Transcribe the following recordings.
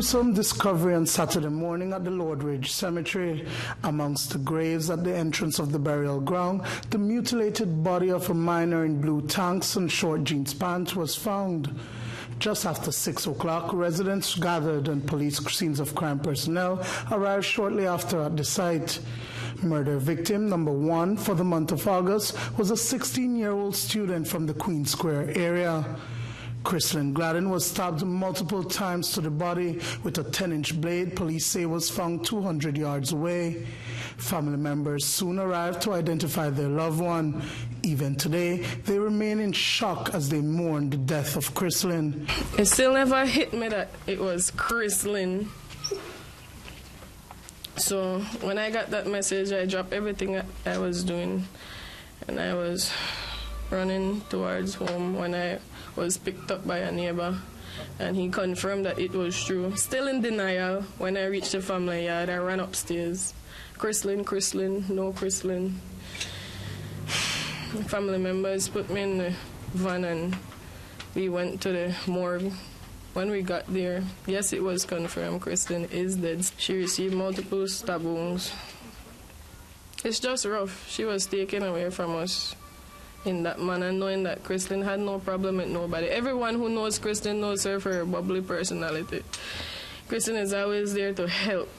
gruesome discovery on Saturday morning at the Lord Ridge Cemetery. Amongst the graves at the entrance of the burial ground, the mutilated body of a minor in blue tanks and short jeans pants was found. Just after 6 o'clock, residents gathered and police scenes of crime personnel arrived shortly after at the site. Murder victim number 1 for the month of August was a 16-year-old student from the Queen Square area. Chrislyn Gladden was stabbed multiple times to the body with a 10-inch blade police say was found 200 yards away. Family members soon arrived to identify their loved one. Even today, they remain in shock as they mourn the death of Chrislyn. It still never hit me that it was Chrislyn. So when I got that message, I dropped everything I was doing and I was running towards home when I was picked up by a neighbor, and he confirmed that it was true. Still in denial, when I reached the family yard, I ran upstairs. Chrislyn, no Chrislyn. Family members put me in the van and we went to the morgue. When we got there, yes, it was confirmed Chrislyn is dead. She received multiple stab wounds. It's just rough. She was taken away from us in that manner, knowing that Chrislyn had no problem with nobody. Everyone who knows Chrislyn knows her for her bubbly personality. Chrislyn is always there to help.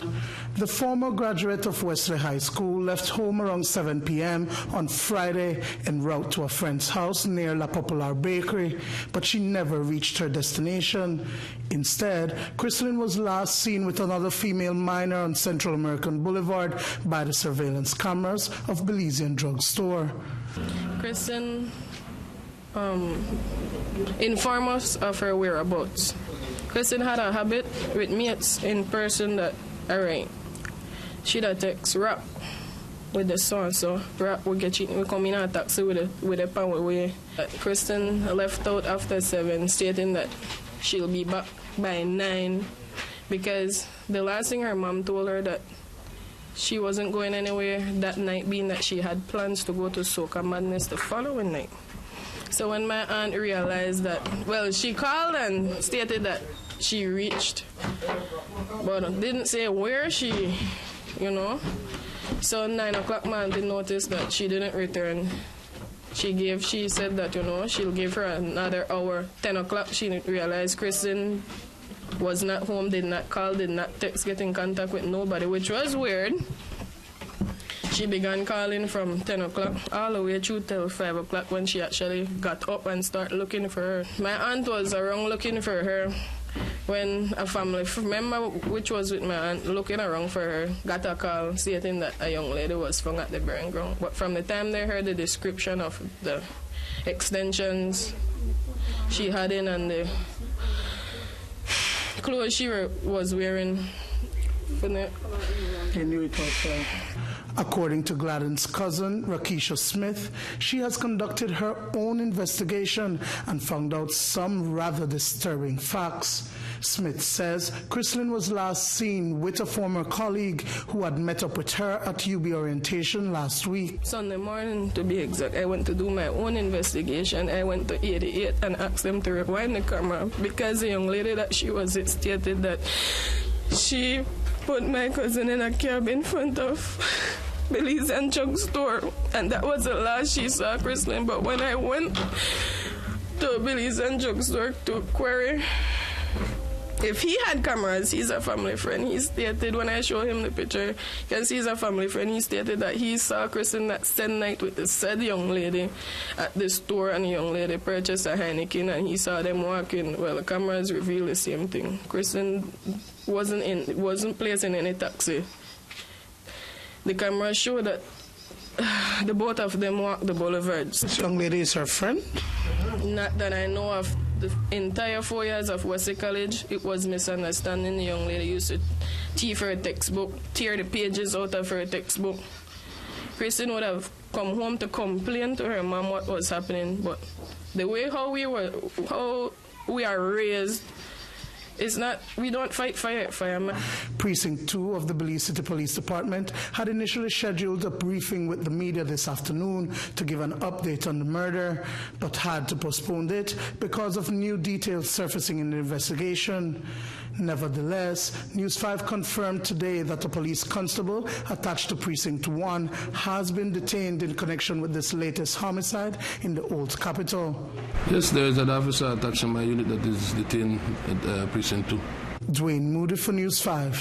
The former graduate of Wesley High School left home around 7 p.m. on Friday en route to a friend's house near La Popular Bakery, but she never reached her destination. Instead, Chrislyn was last seen with another female minor on Central American Boulevard by the surveillance cameras of Belizean Drug Store. Chrislyn informed us of her whereabouts. Chrislyn had a habit with mates in person that, alright, she'd text rap with the son, so rap would get you, we come in a taxi with a power way. Chrislyn left out after 7, stating that she'll be back by 9, because the last thing her mom told her that she wasn't going anywhere that night, being that she had plans to go to Soca Madness the following night. So when my aunt realized that, well, she called and stated that she reached, but didn't say where she, So 9 o'clock, my auntie noticed that she didn't return. She said that, she'll give her another hour. 10 o'clock, she realized Chrislyn was not home, did not call, did not text, get in contact with nobody, which was weird. She began calling from 10 o'clock all the way through till 5 o'clock when she actually got up and started looking for her. My aunt was around looking for her when a family member, which was with my aunt, looking around for her, got a call stating that a young lady was found at the burying ground. But from the time they heard the description of the extensions she had in and the clothes she was wearing, they knew it was her. According to Gladden's cousin, Rakisha Smith, she has conducted her own investigation and found out some rather disturbing facts. Smith says Chrislyn was last seen with a former colleague who had met up with her at UB orientation last week. Sunday morning, to be exact, I went to do my own investigation. I went to 88 and asked them to rewind the camera because the young lady that she was with stated that she put my cousin in a cab in front of Belize Drug Store, and that was the last she saw Chrislyn. But when I went to Belize Drug Store to query if he had cameras, he's a family friend. He stated, when I showed him the picture, because he's a family friend, he stated that he saw Chrislyn that same night with the said young lady at the store, and the young lady purchased a Heineken, and he saw them walking. Well, the cameras reveal the same thing. Chrislyn wasn't placed in any taxi. The cameras show that the both of them walked the boulevards. This young lady is her friend? Not that I know of. The entire 4 years of Wesley College, it was misunderstanding. The young lady used to tear her textbook, tear the pages out of her textbook. Chrislyn would have come home to complain to her mom what was happening, but the way how we are raised, it's not, we don't fight fire at firemen. Precinct 2 of the Belize City Police Department had initially scheduled a briefing with the media this afternoon to give an update on the murder, but had to postpone it because of new details surfacing in the investigation. Nevertheless, News 5 confirmed today that a police constable attached to Precinct 1 has been detained in connection with this latest homicide in the Old Capital. Yes, there is an officer attached to my unit that is detained at Precinct 2. Dwayne Moody for News 5.